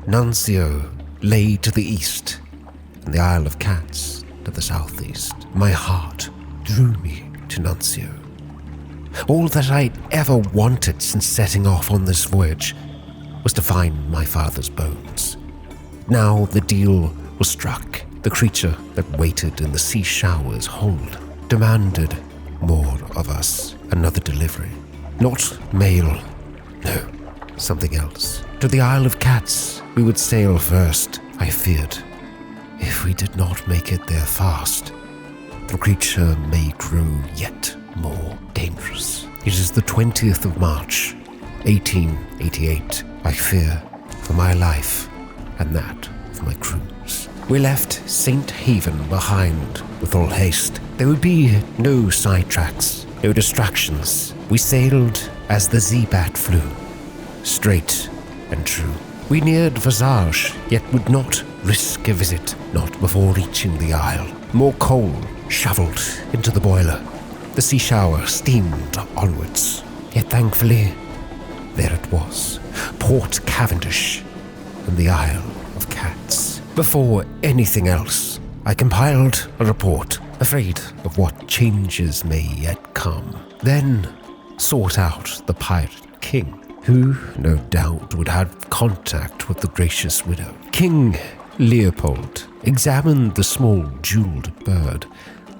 Nuncio lay to the east, and the Isle of Cats to the southeast. My heart drew me to Nuncio. All that I'd ever wanted since setting off on this voyage was to find my father's bones. Now the deal was struck. The creature that waited in the sea shower's hold demanded more of us. Another delivery. Not mail. No, something else. To the Isle of Cats we would sail first. I feared, if we did not make it there fast, the creature may grow yet more dangerous. It is the 20th of March, 1888. I fear for my life and that of my crews. We left Saint Haven behind with all haste. There would be no sidetracks, no distractions. We sailed as the Z-Bat flew, straight and true. We neared Visage, yet would not risk a visit, not before reaching the isle. More coal shoveled into the boiler. The sea shower steamed onwards, yet thankfully, there it was, Port Cavendish and the Isle of Cats. Before anything else, I compiled a report, afraid of what changes may yet come. Then sought out the Pirate King, who, no doubt, would have contact with the gracious widow. King Leopold examined the small jeweled bird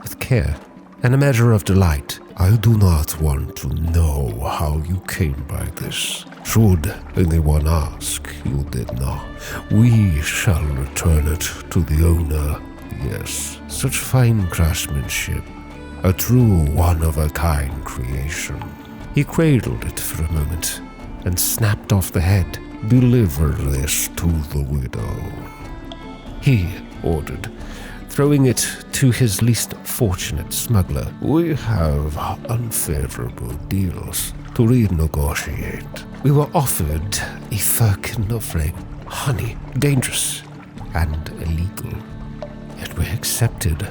with care and a measure of delight. I do not want to know how you came by this. Should anyone ask, you did not. We shall return it to the owner. Yes, such fine craftsmanship. A true one-of-a-kind creation. He cradled it for a moment and snapped off the head. Deliver this to the widow, he ordered, throwing it to his least fortunate smuggler. We have unfavorable deals to renegotiate. We were offered a firkin of red honey, dangerous and illegal, yet we accepted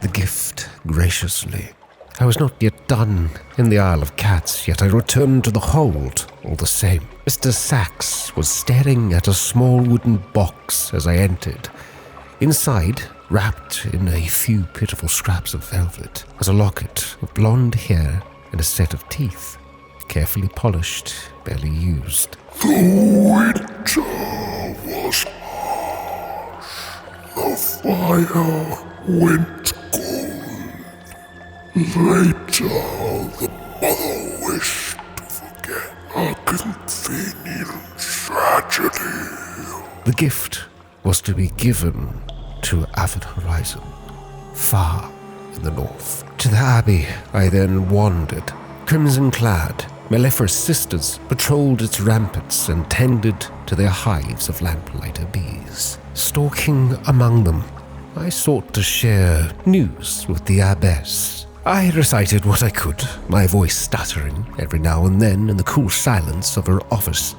the gift graciously. I was not yet done in the Isle of Cats, yet I returned to the hold all the same. Mr. Sachs was staring at a small wooden box as I entered. Inside, wrapped in a few pitiful scraps of velvet, was a locket of blonde hair and a set of teeth, carefully polished, barely used. The winter was harsh. The fire went cold. Later, the mother wished to forget a convenient tragedy. The gift was to be given to Avid Horizon, far in the north. To the Abbey I then wandered. Crimson-clad, mellifluous sisters patrolled its ramparts and tended to their hives of lamplighter bees. Stalking among them, I sought to share news with the abbess. I recited what I could, my voice stuttering every now and then in the cool silence of her office.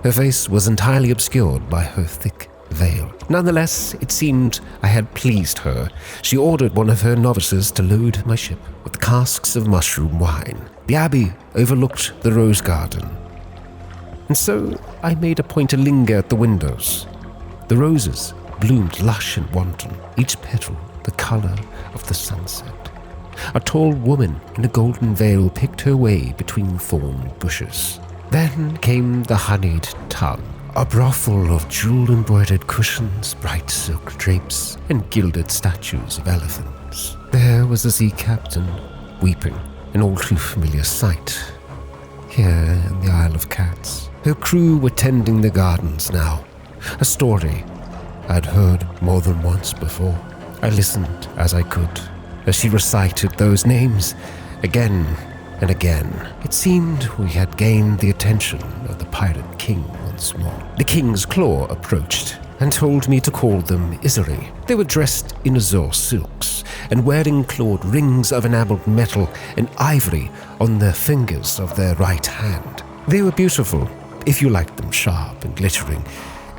Her face was entirely obscured by her thick veil. Nonetheless, it seemed I had pleased her. She ordered one of her novices to load my ship with casks of mushroom wine. The abbey overlooked the rose garden, and so I made a point to linger at the windows. The roses bloomed lush and wanton, each petal the color of the sunset. A tall woman in a golden veil picked her way between thorn bushes. Then came the honeyed tongue, a brothel of jewel-embroidered cushions, bright silk drapes, and gilded statues of elephants. There was the sea captain, weeping, an all too familiar sight, here in the Isle of Cats. Her crew were tending the gardens now, a story I'd heard more than once before. I listened as I could, as she recited those names again and again. It seemed we had gained the attention of the Pirate King once more. The King's Claw approached and told me to call them Isari. They were dressed in azure silks and wearing clawed rings of enameled metal and ivory on the fingers of their right hand. They were beautiful, if you liked them sharp and glittering,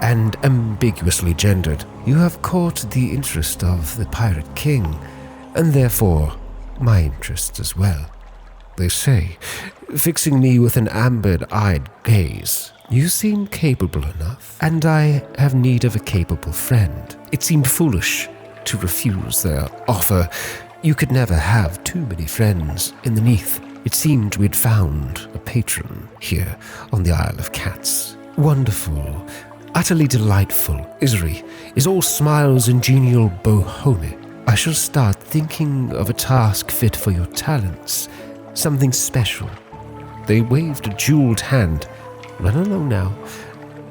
and ambiguously gendered. You have caught the interest of the Pirate King, and therefore my interest as well, they say, fixing me with an amber-eyed gaze. You seem capable enough, and I have need of a capable friend. It seemed foolish to refuse their offer. You could never have too many friends in the Neath. It seemed we'd found a patron here on the Isle of Cats. Wonderful, utterly delightful. Isri is all smiles and genial bohome. I shall start thinking of a task fit for your talents, something special. They waved a jeweled hand. Run along now.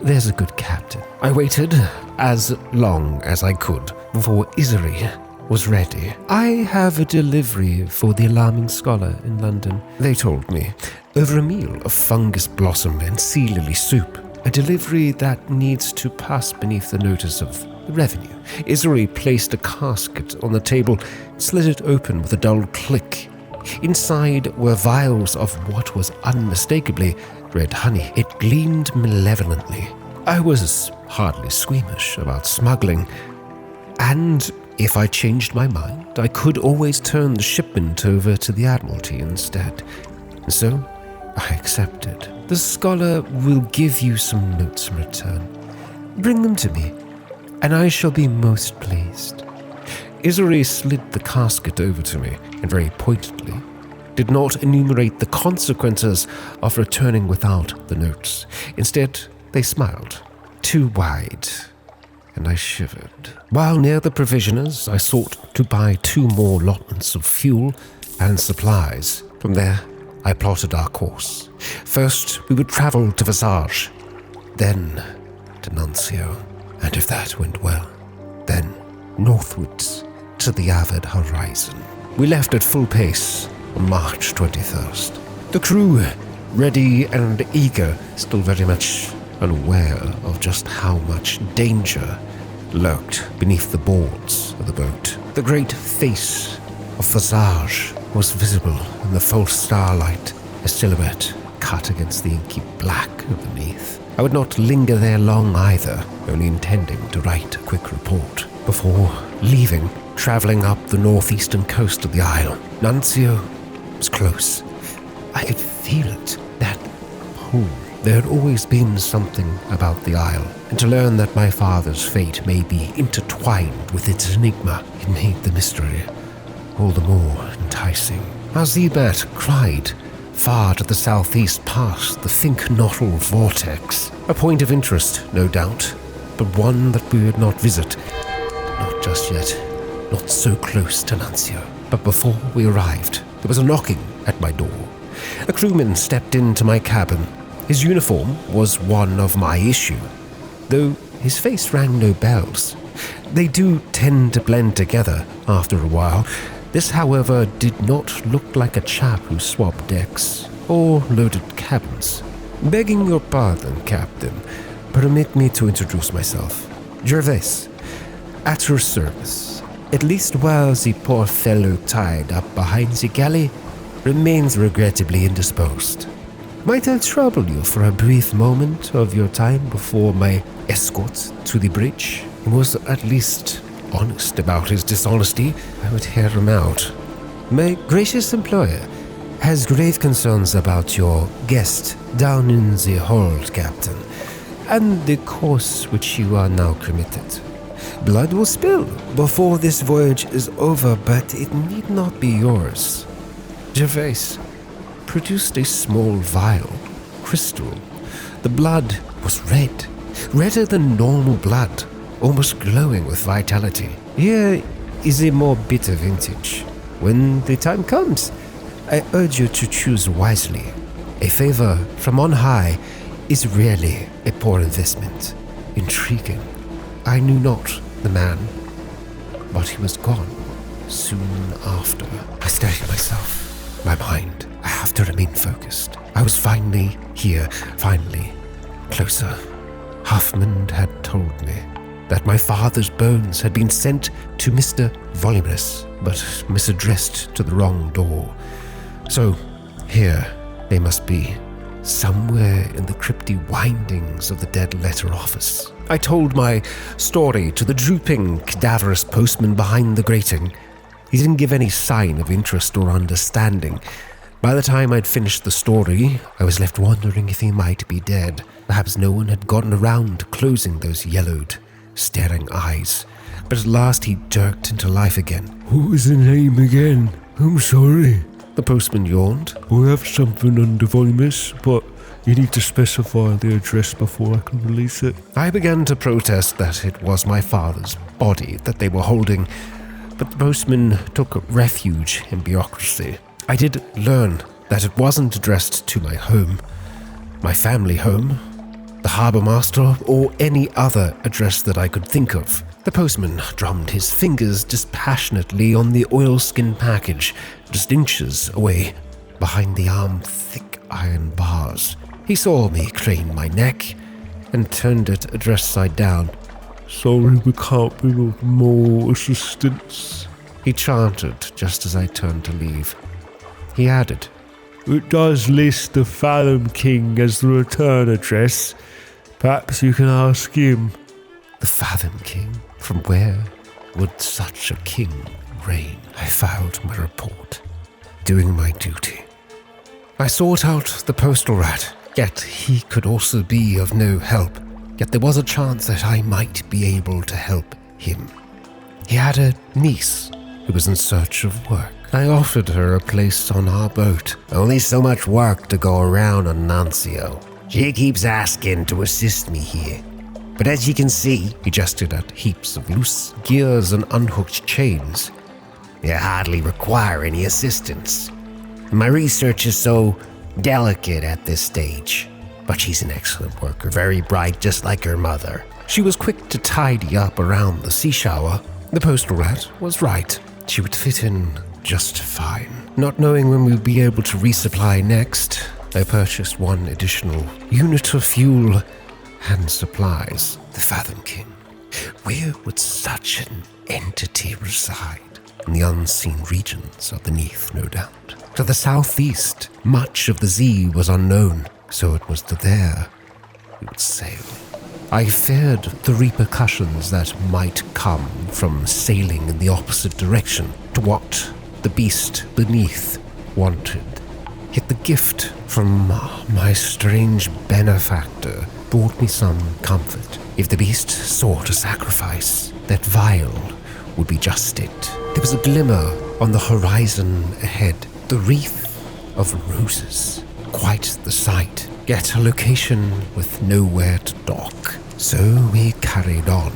There's a good captain. I waited as long as I could before Isri was ready. I have a delivery for the alarming scholar in London, they told me, over a meal of fungus blossom and sea lily soup. A delivery that needs to pass beneath the notice of revenue. Isri placed a casket on the table, slid it open with a dull click. Inside were vials of what was unmistakably red honey. It gleamed malevolently. I was hardly squeamish about smuggling, and if I changed my mind, I could always turn the shipment over to the Admiralty instead. So I accepted. The scholar will give you some notes in return. Bring them to me, and I shall be most pleased. Isri slid the casket over to me, and very pointedly did not enumerate the consequences of returning without the notes. Instead, they smiled, too wide, and I shivered. While near the provisioners, I sought to buy 2 more allotments of fuel and supplies. From there, I plotted our course. First, we would travel to Visage, then to Nuncio, and if that went well, then northwards to the avid horizon. We left at full pace on March 21st. The crew, ready and eager, still very much unaware of just how much danger lurked beneath the boards of the boat. The great face of Visage was visible in the false starlight, a silhouette cut against the inky black underneath. I would not linger there long either, only intending to write a quick report before leaving, travelling up the northeastern coast of the isle. Nuncio was close. I could feel it, that pull. There had always been something about the isle, and to learn that my father's fate may be intertwined with its enigma, it made the mystery all the more enticing. Azibat cried, far to the southeast past the Think-Knottle vortex. A point of interest, no doubt, but one that we would not visit. Not just yet, not so close to Nuncio. But before we arrived, there was a knocking at my door. A crewman stepped into my cabin. His uniform was one of my issue, though his face rang no bells. They do tend to blend together after a while. This, however, did not look like a chap who swapped decks or loaded cabins. Begging your pardon, Captain, permit me to introduce myself. Gervais, at your service. At least while the poor fellow tied up behind the galley remains regrettably indisposed. Might I trouble you for a brief moment of your time before my escort to the bridge? He was at least honest about his dishonesty. I would hear him out. My gracious employer has grave concerns about your guest down in the hold, Captain, and the course which you are now committed. Blood will spill before this voyage is over, but it need not be yours. Gervais produced a small vial, crystal. The blood was red, redder than normal blood, almost glowing with vitality. Here is a more bitter vintage. When the time comes, I urge you to choose wisely. A favor from on high is rarely a poor investment. Intriguing. I knew not the man, but he was gone soon after. I stared at myself, my mind. I have to remain focused. I was finally here, finally closer. Huffman had told me that my father's bones had been sent to Mr. Voluminous, but misaddressed to the wrong door. So here they must be, somewhere in the crypty windings of the dead letter office. I told my story to the drooping, cadaverous postman behind the grating. He didn't give any sign of interest or understanding. By the time I'd finished the story, I was left wondering if he might be dead. Perhaps no one had gotten around to closing those yellowed, staring eyes. But at last he jerked into life again. What was the name again? I'm sorry. The postman yawned. We have something under voluminous, but you need to specify the address before I can release it. I began to protest that it was my father's body that they were holding, but the postman took refuge in bureaucracy. I did learn that it wasn't addressed to my home, my family home, the harbour master, or any other address that I could think of. The postman drummed his fingers dispassionately on the oilskin package, just inches away, behind the arm-thick iron bars. He saw me crane my neck and turned it address side down. Sorry, we can't be of more assistance. He chanted just as I turned to leave. He added, It does list the Fathom King as the return address. Perhaps you can ask him. The Fathom King? From where would such a king reign? I filed my report, doing my duty. I sought out the postal rat, yet he could also be of no help. Yet there was a chance that I might be able to help him. He had a niece who was in search of work. I offered her a place on our boat. Only so much work to go around on Nuncio. She keeps asking to assist me here. But as you can see, he gestured at heaps of loose gears and unhooked chains. They hardly require any assistance. My research is so delicate at this stage. But she's an excellent worker, very bright, just like her mother. She was quick to tidy up around the sea shower. The postal rat was right. She would fit in just fine. Not knowing when we'd be able to resupply next, I purchased one additional unit of fuel and supplies. The Fathom King. Where would such an entity reside? In the unseen regions of the Neath, no doubt. To the southeast, much of the sea was unknown, so it was to there we would sail. I feared the repercussions that might come from sailing in the opposite direction to what the beast beneath wanted. Yet the gift from my strange benefactor brought me some comfort. If the beast sought a sacrifice, that vial would be just it. There was a glimmer on the horizon ahead, the wreath of roses. Quite the sight, yet a location with nowhere to dock. So we carried on,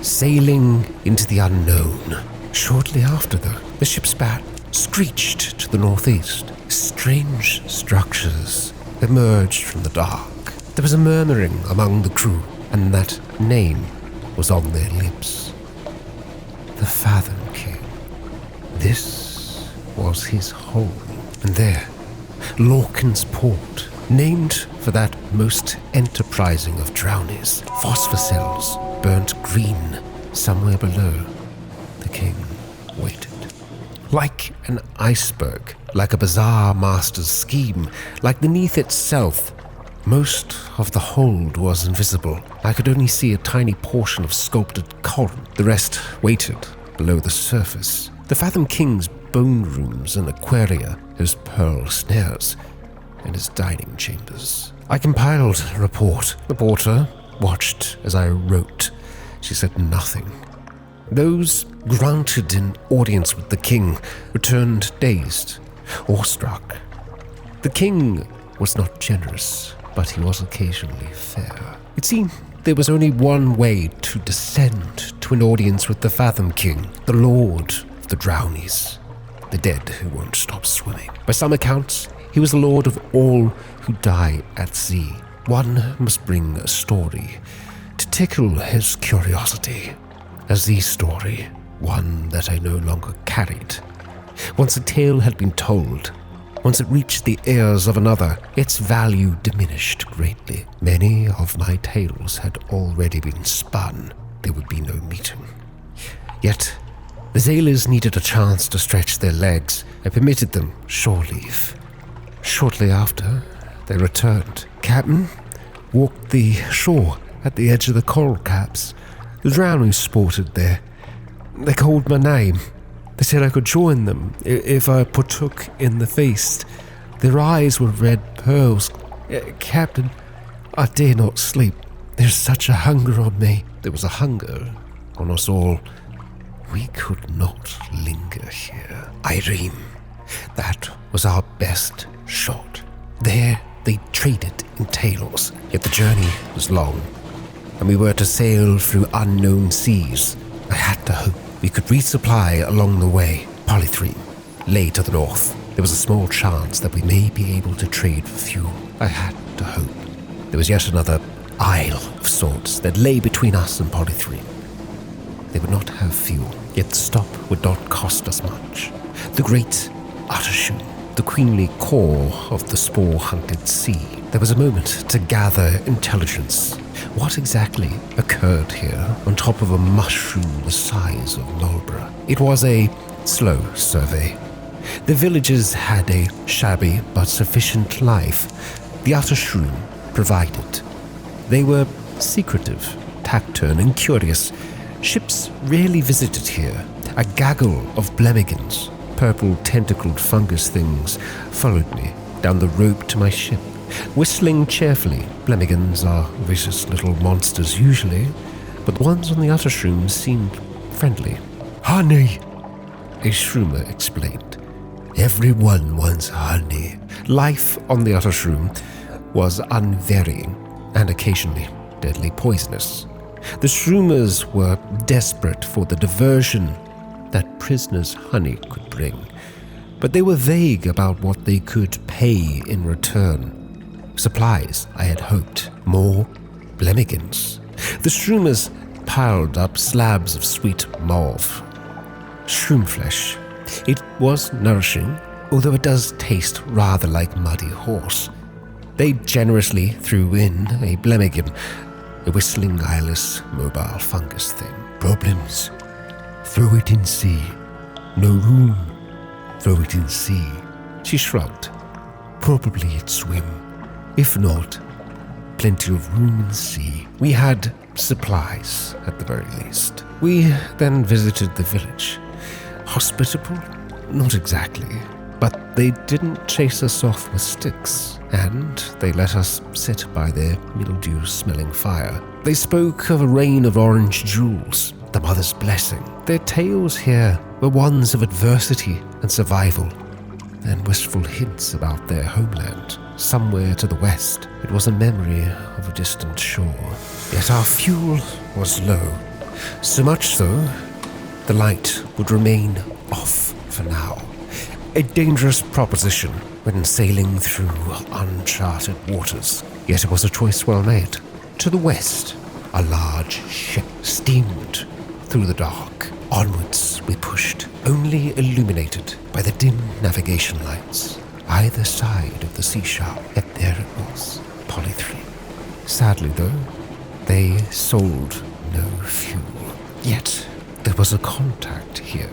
sailing into the unknown. Shortly after, though, the ship's bow screeched to the northeast. Strange structures emerged from the dark. There was a murmuring among the crew, and that name was on their lips. The Fathom King. This was his home. And there, Lorcan's Port, named for that most enterprising of drownies. Phosphor cells burnt green somewhere below. The king waited. Like an iceberg, like a bizarre master's scheme, like the Neath itself, most of the hold was invisible. I could only see a tiny portion of sculpted coral. The rest waited below the surface. The Fathom King's bone rooms and aquaria, his pearl snares, and his dining chambers. I compiled a report. The porter watched as I wrote. She said nothing. Those granted an audience with the king returned dazed, awestruck. The king was not generous, but he was occasionally fair. It seemed there was only one way to descend to an audience with the Fathom King, the lord of the drownies, the dead who won't stop swimming. By some accounts, he was the lord of all who die at sea. One must bring a story to tickle his curiosity. As the story, one that I no longer carried. Once a tale had been told, once it reached the ears of another, its value diminished greatly. Many of my tales had already been spun. There would be no meeting. Yet, the sailors needed a chance to stretch their legs. I permitted them shore leave. Shortly after, they returned. Captain walked the shore at the edge of the coral caps. The drownies sported there. They called my name. They said I could join them if I partook in the feast. Their eyes were red pearls. Captain, I dare not sleep. There's such a hunger on me. There was a hunger on us all. We could not linger here. Irene, that was our best shot. There they traded in tales, yet the journey was long, and we were to sail through unknown seas. I had to hope we could resupply along the way. Polythreme lay to the north. There was a small chance that we may be able to trade for fuel. I had to hope. There was yet another isle of sorts that lay between us and Polythreme. They would not have fuel, yet the stop would not cost us much. The great uttershroom, the queenly core of the spore-hunted sea. There was a moment to gather intelligence. What exactly occurred here on top of a mushroom the size of Marlborough? It was a slow survey. The villages had a shabby but sufficient life. The uttershroom provided. They were secretive, taciturn, and curious. Ships rarely visited here. A gaggle of blemigans, purple tentacled fungus things, followed me down the rope to my ship, whistling cheerfully. Blemigans are vicious little monsters usually, but the ones on the uttershroom seemed friendly. Honey, a shroomer explained. Everyone wants honey. Life on the uttershroom was unvarying and occasionally deadly poisonous. The shroomers were desperate for the diversion that prisoners' honey could bring, but they were vague about what they could pay in return. Supplies, I had hoped. More blemigans. The shroomers piled up slabs of sweet mauve. Shroom flesh. It was nourishing, although it does taste rather like muddy horse. They generously threw in a blemigan, a whistling, eyeless, mobile fungus thing. Problems? Throw it in sea. No room? Throw it in sea. She shrugged. Probably it'd swim. If not, plenty of room in sea. We had supplies, at the very least. We then visited the village. Hospitable? Not exactly. But they didn't chase us off with sticks, and they let us sit by their mildew-smelling fire. They spoke of a rain of orange jewels, the mother's blessing. Their tales here were ones of adversity and survival, and wistful hints about their homeland. Somewhere to the west, it was a memory of a distant shore. Yet our fuel was low, so much so, the light would remain off for now. A dangerous proposition when sailing through uncharted waters, yet it was a choice well made. To the west, a large ship steamed through the dark. Onwards we pushed, only illuminated by the dim navigation lights either side of the seashore. Yet there it was, Polythreme. Sadly though, they sold no fuel. Yet there was a contact here,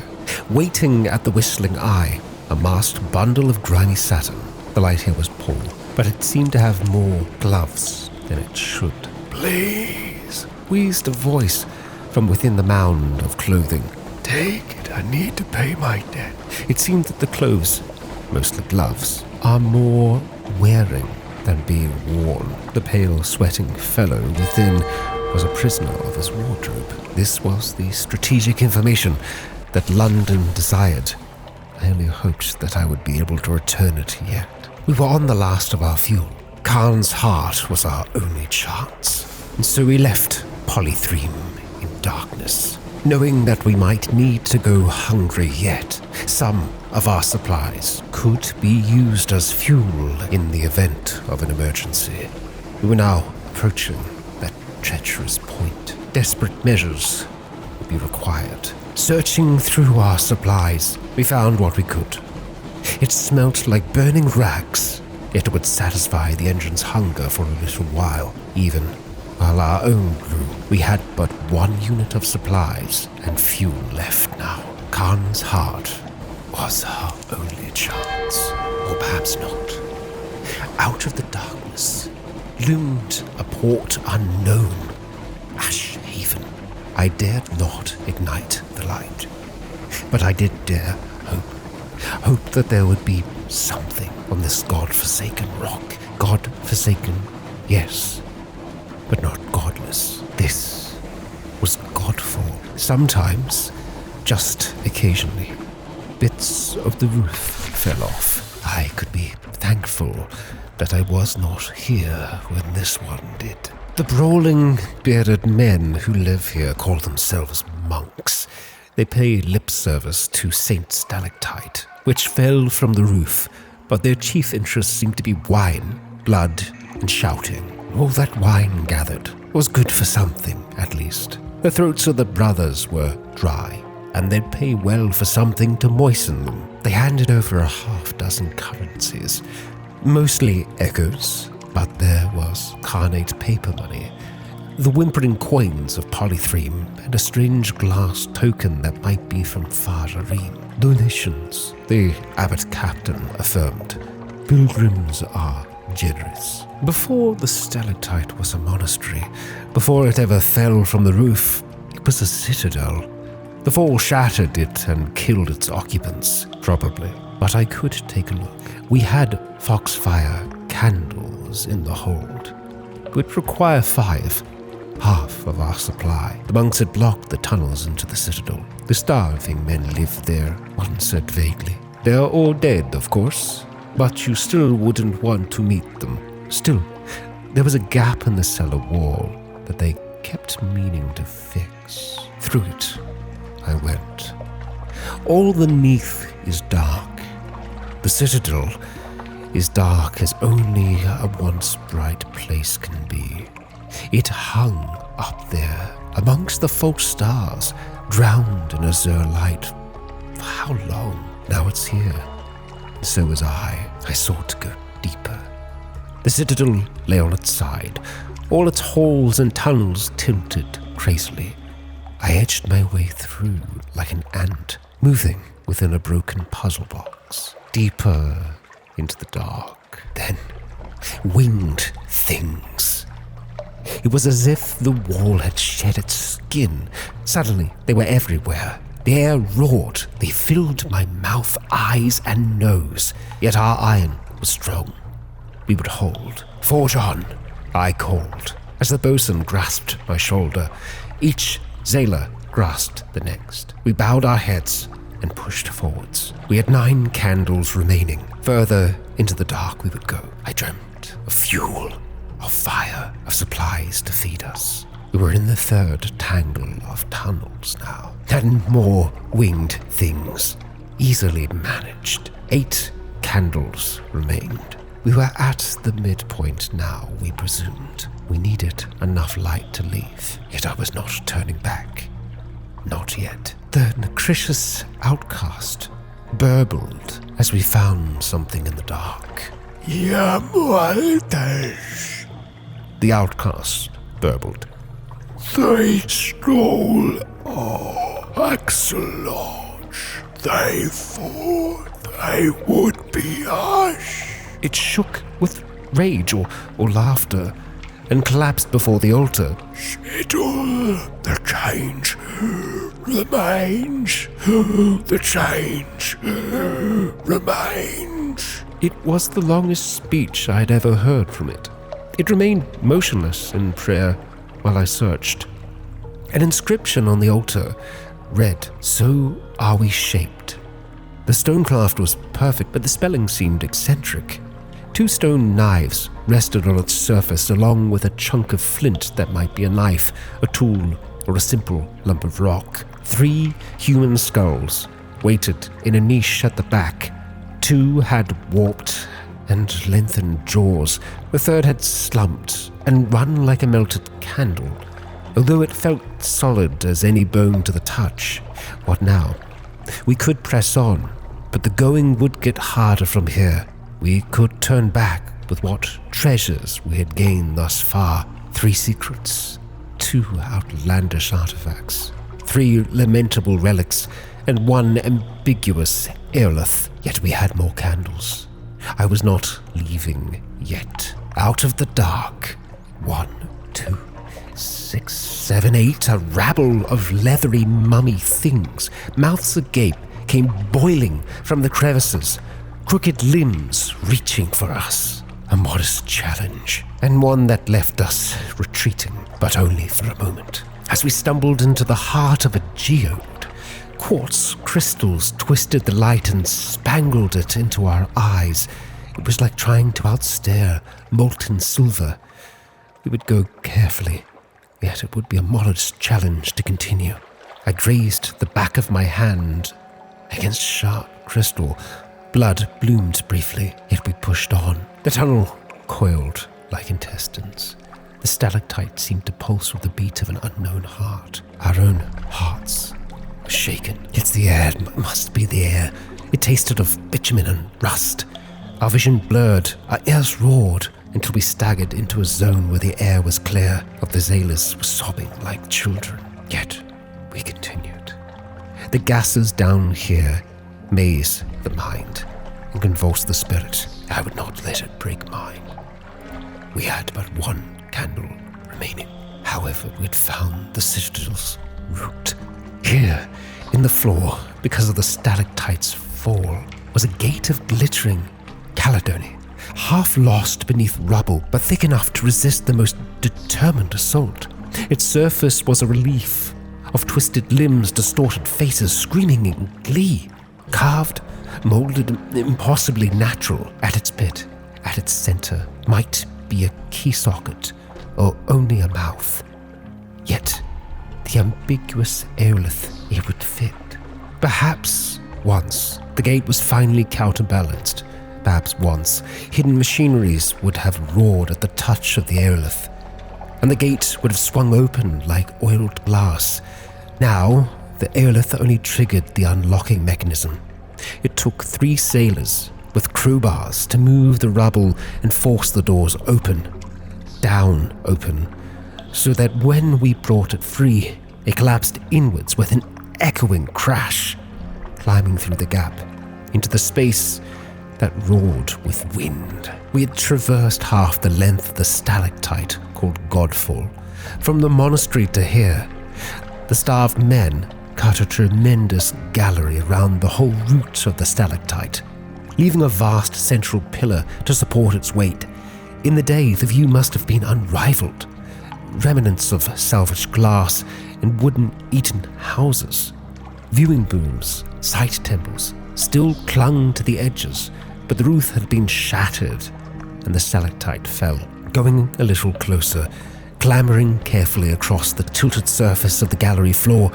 waiting at the Whistling Eye, a masked bundle of grimy satin. The light here was poor, but it seemed to have more gloves than it should. Please, wheezed a voice from within the mound of clothing. Take it, I need to pay my debt. It seemed that the clothes, mostly gloves, are more wearing than being worn. The pale, sweating fellow within was a prisoner of his wardrobe. This was the strategic information that London desired. I only hoped that I would be able to return it yet. We were on the last of our fuel. Khan's heart was our only chance. And so we left Polythreme in darkness, knowing that we might need to go hungry yet. Some of our supplies could be used as fuel in the event of an emergency. We were now approaching that treacherous point. Desperate measures would be required. Searching through our supplies, we found what we could. It smelt like burning rags, yet it would satisfy the engine's hunger for a little while, even while our own grew. We had but one unit of supplies and fuel left now. Khan's heart was our only chance, or perhaps not. Out of the darkness loomed a port unknown, Ash Haven. I dared not ignite the light, but I did dare hope that there would be something on this God-forsaken rock. God-forsaken, yes, but not godless. This was Godfall. Sometimes, just occasionally, bits of the roof fell off. I could be thankful that I was not here when this one did. The brawling, bearded men who live here call themselves monks. They pay lip service to Saint Stalactite, which fell from the roof, but their chief interests seemed to be wine, blood, and shouting. All that wine gathered was good for something, at least. The throats of the brothers were dry, and they'd pay well for something to moisten them. They handed over 6 currencies, mostly echoes, but there was carnate paper money, the whimpering coins of Polythreme, and a strange glass token that might be from Fathom. Donations, the abbot captain affirmed. Pilgrims are generous. Before the stalactite was a monastery, before it ever fell from the roof, it was a citadel. The fall shattered it and killed its occupants, probably. But I could take a look. We had foxfire candles in the hold. We'd require 5, half of our supply. The monks had blocked the tunnels into the citadel. The starving men lived there, one said vaguely. They're all dead, of course, but you still wouldn't want to meet them. Still, there was a gap in the cellar wall that they kept meaning to fix. Through it, I went. All beneath is dark. The citadel is dark as only a once bright place can be. It hung up there amongst the false stars, drowned in azure light. For how long? Now it's here. So was I. I sought to go deeper. The citadel lay on its side, all its halls and tunnels tilted crazily. I edged my way through like an ant, moving within a broken puzzle box, deeper into the dark. Then, winged things. It was as if the wall had shed its skin. Suddenly, they were everywhere. The air roared. They filled my mouth, eyes, and nose. Yet our iron was strong. We would hold. Forge on, I called, as the bosun grasped my shoulder. Each sailor grasped the next. We bowed our heads and pushed forwards. We had 9 candles remaining. Further into the dark we would go. I dreamt of fuel, of fire, of supplies to feed us. We were in the 3rd tangle of tunnels now, and more winged things, easily managed. 8 candles remained. We were at the midpoint now, we presumed. We needed enough light to leave, yet I was not turning back. Not yet. The Nutritious outcast burbled as we found something in the dark. Ya muertes. The outcast burbled. They stole our excellence. They thought they would be us. It shook with rage or laughter and collapsed before the altar. Still, the change remains. The change remains. It was the longest speech I had ever heard from it. It remained motionless in prayer while I searched. An inscription on the altar read, "So are we shaped." The stonecraft was perfect, but the spelling seemed eccentric. 2 stone knives rested on its surface, along with a chunk of flint that might be a knife, a tool, or a simple lump of rock. 3 human skulls waited in a niche at the back. 2 had warped and lengthened jaws. The 3rd had slumped and run like a melted candle, although it felt solid as any bone to the touch. What now? We could press on, but the going would get harder from here. We could turn back with what treasures we had gained thus far. 3 secrets, 2 outlandish artifacts, 3 lamentable relics, and 1 ambiguous aerolith. Yet we had more candles. I was not leaving yet. Out of the dark. 1, 2, 6, 7, 8, a rabble of leathery mummy things, mouths agape, came boiling from the crevices. crooked limbs reaching for us. A modest challenge, and one that left us retreating, but only for a moment. As we stumbled into the heart of a geode, quartz crystals twisted the light and spangled it into our eyes. It was like trying to outstare molten silver. We would go carefully, yet it would be a modest challenge to continue. I grazed the back of my hand against sharp crystal. Blood bloomed briefly, yet we pushed on. The tunnel coiled like intestines. The stalactite seemed to pulse with the beat of an unknown heart. Our own hearts were shaken. It's the air, it must be the air. It tasted of bitumen and rust. Our vision blurred, our ears roared, until we staggered into a zone where the air was clear. Of the sailors were sobbing like children. Yet we continued. The gases down here maze the mind and convulse the spirit. I would not let it break mine. We had but one candle remaining. However, we'd found the citadel's root. Here, in the floor, because of the stalactite's fall, was a gate of glittering chalcedony, half lost beneath rubble, but thick enough to resist the most determined assault. Its surface was a relief of twisted limbs, distorted faces, screaming in glee. Carved, molded, impossibly natural. At its pit, at its center, might be a key socket, or only a mouth. Yet, the ambiguous aerolith it would fit. Perhaps once, the gate was finally counterbalanced. Perhaps once, hidden machineries would have roared at the touch of the aerolith, and the gate would have swung open like oiled glass. Now, the aerolith only triggered the unlocking mechanism. It took 3 sailors with crowbars to move the rubble and force the doors open, down open, so that when we brought it free, it collapsed inwards with an echoing crash, climbing through the gap into the space that roared with wind. We had traversed half the length of the stalactite called Godfall. From the monastery to here, the starved men cut a tremendous gallery around the whole root of the stalactite, leaving a vast central pillar to support its weight. In the day, the view must have been unrivaled. Remnants of salvaged glass and wooden eaten houses, viewing booms, sight temples, still clung to the edges, but the roof had been shattered and the stalactite fell. Going a little closer, clambering carefully across the tilted surface of the gallery floor,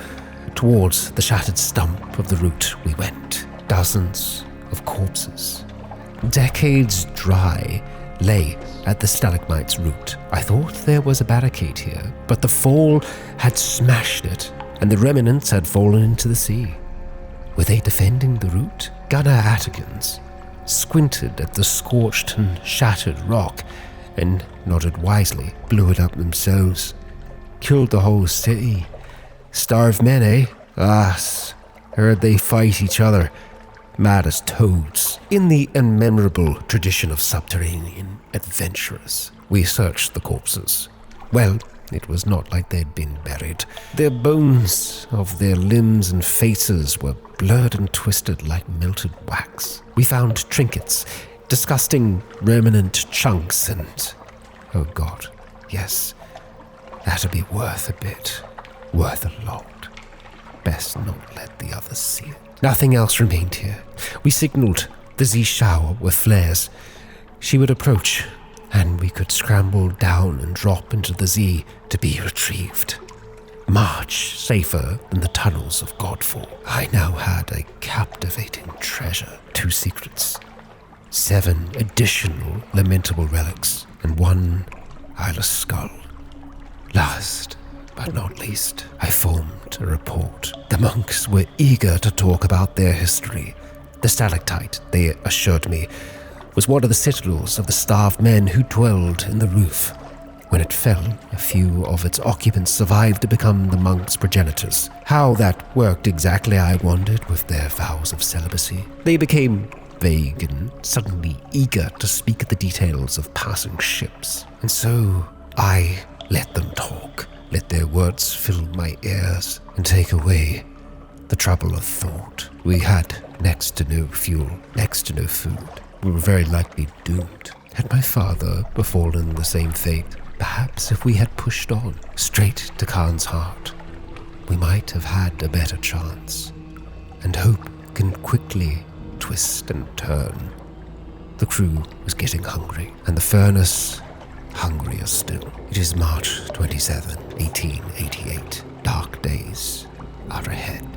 towards the shattered stump of the root we went. Dozens of corpses, decades dry, lay at the stalagmite's root. I thought there was a barricade here, but the fall had smashed it, and the remnants had fallen into the sea. Were they defending the root? Gunner Atticans squinted at the scorched and shattered rock, and nodded wisely, blew it up themselves. Killed the whole city. Starved men, eh? Ass. Heard they fight each other. Mad as toads. In the immemorable tradition of subterranean adventurers, we searched the corpses. Well, it was not like they'd been buried. Their bones of their limbs and faces were blurred and twisted like melted wax. We found trinkets, disgusting remnant chunks, and, oh God, yes, that'd be worth a bit, worth a lot. Best not let the others see it. Nothing else remained here. We signaled the Z-shower with flares. She would approach, and we could scramble down and drop into the Z to be retrieved. Much safer than the tunnels of Godfall. I now had a captivating treasure, 2 secrets, 7 additional lamentable relics, and 1 eyeless skull. Last but not least, I formed a report. The monks were eager to talk about their history. The stalactite, they assured me, was one of the citadels of the starved men who dwelled in the roof. When it fell, a few of its occupants survived to become the monks' progenitors. How that worked exactly, I wondered, with their vows of celibacy. They became vague and suddenly eager to speak of the details of passing ships. And so I let them talk, let their words fill my ears and take away the trouble of thought. We had next to no fuel, next to no food. We were very likely doomed. Had my father befallen the same fate? Perhaps if we had pushed on, straight to Khan's heart, we might have had a better chance. And hope can quickly twist and turn. The crew was getting hungry, and the furnace hungrier still. It is March 27, 1888. Dark days are ahead.